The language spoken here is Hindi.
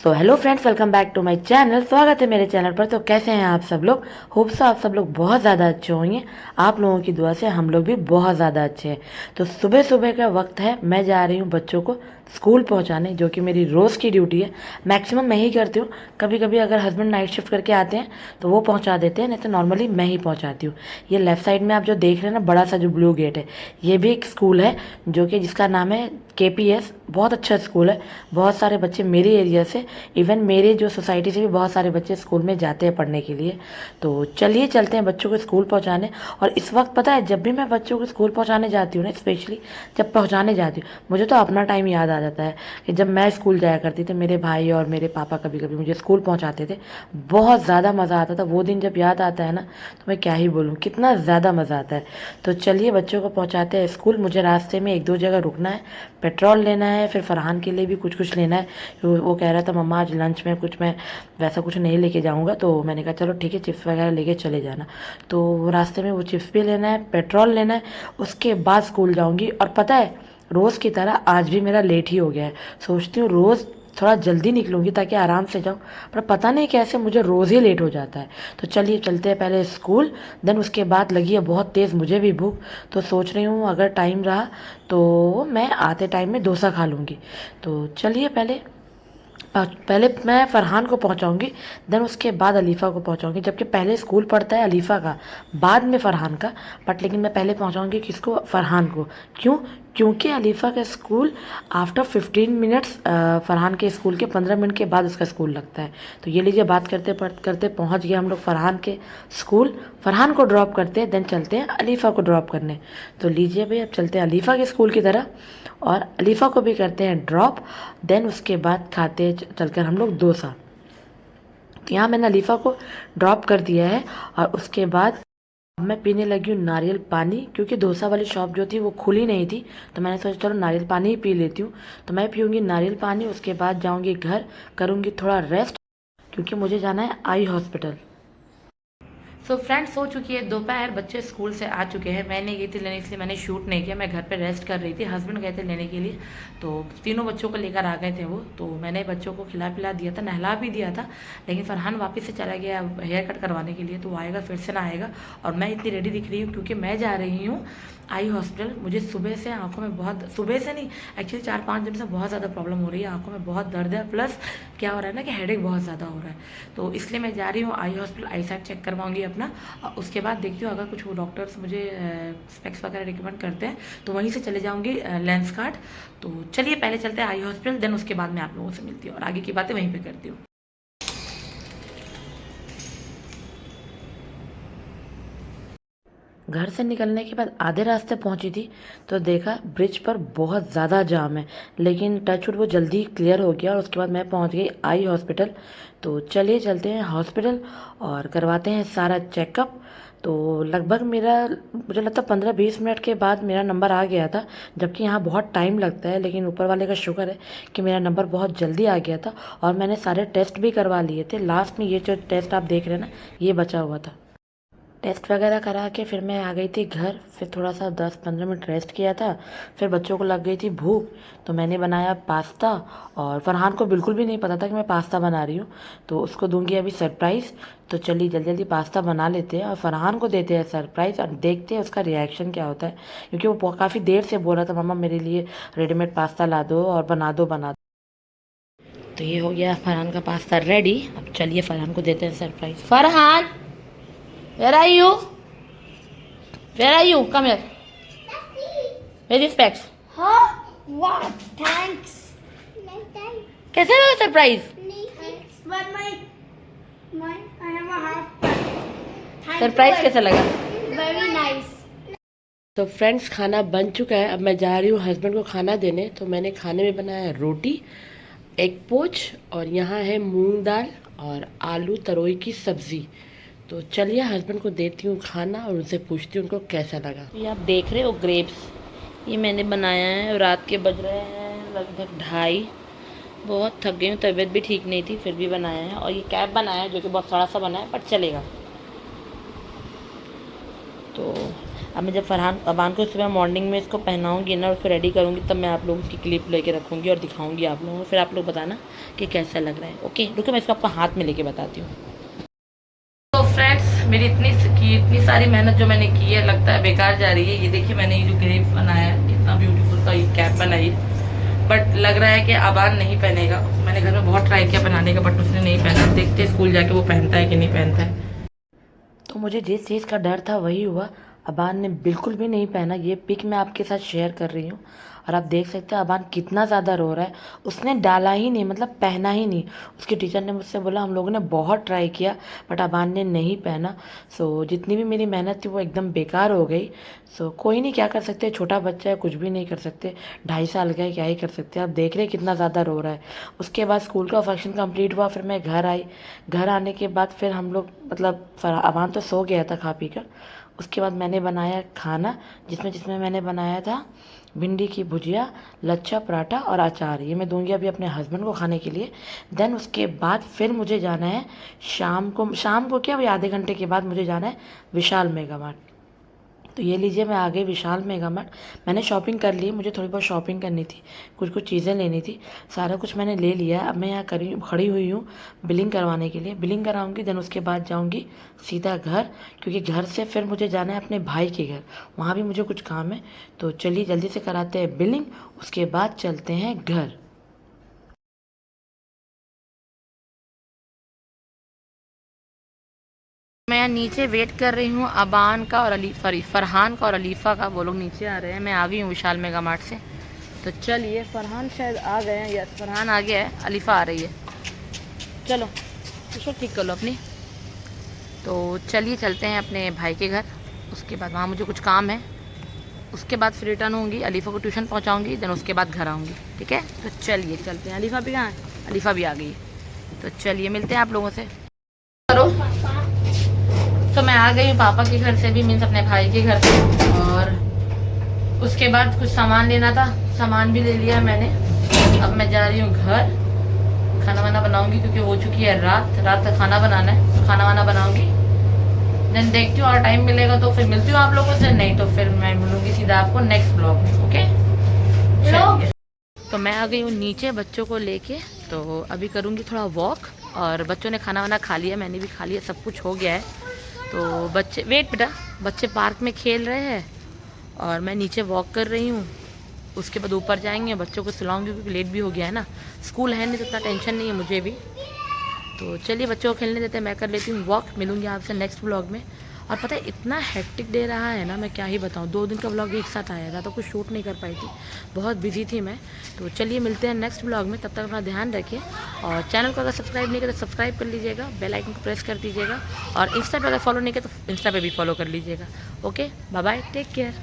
So hello friends, welcome back to my channel. स्वागत है मेरे चैनल पर। तो कैसे हैं आप सब लोग? होप सो आप सब लोग बहुत ज़्यादा अच्छे होंगे। आप लोगों की दुआ से हम लोग भी बहुत ज़्यादा अच्छे हैं। तो सुबह सुबह का वक्त है, मैं जा रही हूँ बच्चों को स्कूल पहुँचाने, जो कि मेरी रोज़ की ड्यूटी है। मैक्सिमम मैं ही करती हूँ। कभी कभी अगर हस्बैंड नाइट शिफ्ट करके आते हैं तो वो पहुँचा देते हैं, नहीं तो नॉर्मली मैं ही पहुँचाती हूँ। ये लेफ़्ट साइड में आप जो देख रहे हैं ना, बड़ा सा जो ब्लू गेट है, ये भी एक स्कूल है जो कि जिसका नाम है KPS। बहुत अच्छा स्कूल है। बहुत सारे बच्चे मेरे एरिया से, इवन मेरे जो सोसाइटी से भी बहुत सारे बच्चे स्कूल में जाते हैं पढ़ने के लिए। तो चलिए चलते हैं बच्चों को स्कूल पहुंचाने। और इस वक्त पता है, जब भी मैं बच्चों को स्कूल पहुंचाने जाती हूँ ना, स्पेशली जब पहुंचाने जाती हूँ, मुझे तो अपना टाइम याद आ जाता है कि जब मैं स्कूल जाया करती थी, मेरे भाई और मेरे पापा कभी कभी मुझे स्कूल पहुँचाते थे। बहुत ज़्यादा मज़ा आता था। वो दिन जब याद आता है ना, तो मैं क्या ही बोलूँ, कितना ज़्यादा मज़ा आता है। तो चलिए बच्चों को पहुँचाते हैं स्कूल। मुझे रास्ते में एक दो जगह रुकना है, पेट्रोल लेना है, फिर फरहान के लिए भी कुछ कुछ लेना है। वो कह रहा था मम्मा आज लंच में कुछ मैं वैसा कुछ नहीं लेके जाऊंगा। तो मैंने कहा चलो ठीक है, चिप्स वगैरह लेके चले जाना। तो रास्ते में वो चिप्स भी लेना है, पेट्रोल लेना है, उसके बाद स्कूल जाऊंगी। और पता है, रोज़ की तरह आज भी मेरा लेट ही हो गया है। सोचती हूँ रोज़ थोड़ा जल्दी निकलूंगी ताकि आराम से जाऊँ, पर पता नहीं कैसे मुझे रोज़ ही लेट हो जाता है। तो चलिए चलते हैं पहले स्कूल, देन उसके बाद लगी है बहुत तेज़ मुझे भी भूख। तो सोच रही हूँ अगर टाइम रहा तो मैं आते टाइम में डोसा खा लूँगी। तो चलिए पहले मैं फ़रहान को पहुंचाऊंगी, देन उसके बाद अलीफ़ा को पहुंचाऊंगी। जबकि पहले स्कूल पढ़ता है अलीफ़ा का, बाद में फ़रहान का। बट लेकिन मैं पहले पहुंचाऊंगी किसको? फ़रहान को। क्यों? क्योंकि अलीफ़ा का स्कूल आफ्टर 15 मिनट्स, फ़रहान के स्कूल के 15 मिनट के बाद उसका स्कूल लगता है। तो ये लीजिए, बात करते करते पहुंच गए हम लोग फ़रहान के स्कूल। फ़रहान को ड्रॉप करते हैं, देन चलते हैं अलीफ़ा को ड्रॉप करने। तो लीजिए भाई, अब चलते हैं अलीफ़ा के स्कूल की तरह और अलीफ़ा को भी करते हैं ड्रॉप। देन उसके बाद खाते चलकर हम लोग डोसा। तो यहाँ मैंने अलीफ़ा को ड्रॉप कर दिया है और उसके बाद अब मैं पीने लगी हूँ नारियल पानी, क्योंकि डोसा वाली शॉप जो थी वो खुली नहीं थी। तो मैंने सोचा चलो नारियल पानी ही पी लेती हूँ। तो मैं पीऊँगी नारियल पानी, उसके बाद जाऊँगी घर, करूँगी थोड़ा रेस्ट, क्योंकि मुझे जाना है आई हॉस्पिटल। सो फ्रेंड्स, हो चुकी है दोपहर, बच्चे स्कूल से आ चुके हैं। मैं नहीं गई थी लेने, इसलिए मैंने शूट नहीं किया। मैं घर पे रेस्ट कर रही थी, हस्बैंड गए थे लेने के लिए। तो तीनों बच्चों को लेकर आ गए थे वो। तो मैंने बच्चों को खिला पिला दिया था, नहला भी दिया था। लेकिन फरहान वापस से चला गया हेयर कट करवाने के लिए। तो वो आएगा, फिर से ना आएगा। और मैं इतनी रेडी दिख रही हूँ क्योंकि मैं जा रही हूँ आई हॉस्पिटल। मुझे सुबह से आंखों में बहुत, सुबह से नहीं, एक्चुअली 4-5 दिन से बहुत ज़्यादा प्रॉब्लम हो रही है, आंखों में बहुत दर्द है, प्लस क्या हो रहा है ना कि हेडेक बहुत ज़्यादा हो रहा है। तो इसलिए मैं जा रही हूँ आई हॉस्पिटल, आई साइट चेक करवाऊंगी अपना। और उसके बाद देखती हूँ अगर कुछ वो डॉक्टर्स मुझे स्पेक्स वगैरह रिकमेंड करते हैं तो वहीं से चले जाऊँगी लेंस कार्ड। तो चलिए पहले चलते हैं आई हॉस्पिटल, देन उसके बाद मैं आप लोगों से मिलती हूँ और आगे की बातें वहीं पर करती हूँ। घर से निकलने के बाद आधे रास्ते पहुंची थी तो देखा ब्रिज पर बहुत ज़्यादा जाम है, लेकिन टचवुड वो जल्दी क्लियर हो गया और उसके बाद मैं पहुंच गई आई हॉस्पिटल। तो चलिए चलते हैं हॉस्पिटल और करवाते हैं सारा चेकअप। तो लगभग मेरा, मुझे लगता है 15-20 मिनट के बाद मेरा नंबर आ गया था, जबकि यहाँ बहुत टाइम लगता है। लेकिन ऊपर वाले का शुक्र है कि मेरा नंबर बहुत जल्दी आ गया था और मैंने सारे टेस्ट भी करवा लिए थे। लास्ट में ये जो टेस्ट आप देख रहे हैं ना, ये बचा हुआ था। टेस्ट वगैरह करा के फिर मैं आ गई थी घर। फिर थोड़ा सा 10-15 मिनट रेस्ट किया था। फिर बच्चों को लग गई थी भूख, तो मैंने बनाया पास्ता। और फरहान को बिल्कुल भी नहीं पता था कि मैं पास्ता बना रही हूँ, तो उसको दूंगी अभी सरप्राइज़। तो चलिए जल्दी जल्दी पास्ता बना लेते हैं और फरहान को देते हैं सरप्राइज़ और देखते हैं उसका रिएक्शन क्या होता है। क्योंकि वो काफ़ी देर से बोल रहा था मम्मा मेरे लिए रेडीमेड पास्ता ला दो और बना दो बना दो। तो ये हो गया फरहान का पास्ता रेडी। अब चलिए फरहान को देते हैं surprise. Farhan, where are you? Where are you? Come here. Where is specs? Huh? What? Thanks. No thanks. कैसे लगा surprise? Thanks. But I have a half. Thank surprise you. कैसा लगा? Very nice. तो फ्रेंड्स, खाना बन चुका है। अब मैं जा रही हूँ हस्बैंड को खाना देने। तो मैंने खाने में बनाया रोटी, एग पोच, और यहाँ है मूंग दाल और आलू तरोई की सब्ज़ी। तो चलिए हस्बैंड को देती हूँ खाना और उनसे पूछती हूँ उनको कैसा लगा। ये आप देख रहे हो ग्रेप्स, ये मैंने बनाया है। रात के बज रहे हैं लगभग 2:30। बहुत थक गई हूँ, तबीयत भी ठीक नहीं थी, फिर भी बनाया है। और ये कैप बनाया है जो कि बहुत थोड़ा सा बना है, पर चलेगा। तो अब मैं जब फरहान अबान को सुबह मॉर्निंग में इसको पहनाऊँगी ना और उसको रेडी करूँगी, तब मैं आप लोगों की क्लिप लेके रखूँगी और दिखाऊँगी आप लोगों को, फिर आप लोग बताना कि कैसा लग रहा है। ओके, रुको मैं इसको आपको हाथ में लेके बताती हूँ। तो फ्रेंड्स, मेरी इतनी सारी मेहनत जो मैंने की है लगता है बेकार जा रही है। ये देखिए मैंने ये जो ग्रेप बनाया है, इतना ब्यूटीफुल सा ये कैप बनाई है, बट लग रहा है कि अबान नहीं पहनेगा। मैंने घर में बहुत ट्राई किया पहनाने का, बट उसने नहीं पहना। देखते स्कूल जाके वो पहनता है कि नहीं पहनता है। तो मुझे जिस चीज़ का डर था वही हुआ, अबान ने बिल्कुल भी नहीं पहना। ये पिक मैं आपके साथ शेयर कर रही हूँ और आप देख सकते हैं अबान कितना ज़्यादा रो रहा है। उसने डाला ही नहीं, मतलब पहना ही नहीं। उसके टीचर ने मुझसे बोला हम लोगों ने बहुत ट्राई किया बट अबान ने नहीं पहना। सो जितनी भी मेरी मेहनत थी वो एकदम बेकार हो गई। सो कोई नहीं, क्या कर सकते, छोटा बच्चा है, कुछ भी नहीं कर सकते। 2.5 साल का है, क्या ही कर सकते हैं। आप देख रहे हैं कितना ज़्यादा रो रहा है। उसके बाद स्कूल का फंक्शन कंप्लीट हुआ, फिर मैं घर आई। घर आने के बाद फिर हम लोग मतलब अबान तो सो गया था खा पी कर। उसके बाद मैंने बनाया खाना, जिसमें मैंने बनाया था भिंडी की भुजिया, लच्छा पराठा और अचार। ये मैं दूंगी अभी अपने हस्बैंड को खाने के लिए। देन उसके बाद फिर मुझे जाना है शाम को क्या, वही आधे घंटे के बाद मुझे जाना है विशाल मेगा मार्ट। तो ये लीजिए मैं आ गई विशाल मेगा मार्ट। मैंने शॉपिंग कर ली, मुझे थोड़ी बहुत शॉपिंग करनी थी, कुछ चीज़ें लेनी थी, सारा कुछ मैंने ले लिया है। अब मैं यहाँ खड़ी हुई हूँ बिलिंग करवाने के लिए। बिलिंग कराऊंगी, देन उसके बाद जाऊंगी सीधा घर, क्योंकि घर से फिर मुझे जाना है अपने भाई के घर, वहाँ भी मुझे कुछ काम है। तो चलिए जल्दी से कराते हैं बिलिंग, उसके बाद चलते हैं घर। मैं यहाँ नीचे वेट कर रही हूँ अबान का और फरहान का और अलीफ़ा का। वो लोग नीचे आ रहे हैं, मैं आ गई हूँ विशाल मेगा मार्ट से। तो चलिए, फरहान शायद आ गए हैं, यस फरहान आ गया है, अलीफ़ा आ रही है। चलो इसको ठीक कर लो अपनी। तो चलिए चलते हैं अपने भाई के घर, उसके बाद वहाँ मुझे कुछ काम है, उसके बाद फिर रिटर्न होंगी, अलीफ़ा को ट्यूशन पहुँचाऊँगी, देन उसके बाद घर आऊँगी। ठीक है, तो चलिए चलते हैं। अलीफ़ा भी कहाँ है? अलीफ़ा भी आ गई है। तो चलिए मिलते हैं आप लोगों से। करो, तो मैं आ गई हूँ पापा के घर से भी, मीन्स अपने भाई के घर से। और उसके बाद कुछ सामान लेना था, सामान भी ले लिया मैंने। अब मैं जा रही हूँ घर, खाना वाना बनाऊंगी क्योंकि हो चुकी है रात तक खाना बनाना है, तो खाना वाना बनाऊंगी। देन देखती हूँ और टाइम मिलेगा तो फिर मिलती हूँ आप लोगों से, नहीं तो फिर मैं मिलूंगी सीधा आपको नेक्स्ट ब्लॉग में। ओके, तो मैं आ गई हूँ नीचे बच्चों को लेके। तो अभी करूँगी थोड़ा वॉक, और बच्चों ने खाना वाना खा लिया, मैंने भी खा लिया, सब कुछ हो गया है। तो बच्चे वेट बेटा, बच्चे पार्क में खेल रहे हैं और मैं नीचे वॉक कर रही हूँ। उसके बाद ऊपर जाएंगे, बच्चों को सुलाऊंगी क्योंकि लेट भी हो गया है ना, स्कूल है नहीं तो इतना टेंशन नहीं है मुझे भी। तो चलिए बच्चों को खेलने देते हैं, मैं कर लेती हूँ वॉक। मिलूंगी आपसे नेक्स्ट व्लॉग में। और पता है इतना हेक्टिक डे रहा है ना, मैं क्या ही बताऊँ, 2 दिन का व्लॉग एक साथ आया था तो कुछ शूट नहीं कर पाई थी, बहुत बिजी थी मैं। तो चलिए मिलते हैं नेक्स्ट व्लॉग में, तब तक अपना ध्यान रखिए। और चैनल को अगर सब्सक्राइब नहीं किया तो सब्सक्राइब कर लीजिएगा, बेल आइकन को प्रेस कर दीजिएगा, और इंस्टा पर अगर फॉलो नहीं किया तो इंस्टा पर भी फॉलो कर लीजिएगा। Okay, bye bye, take care.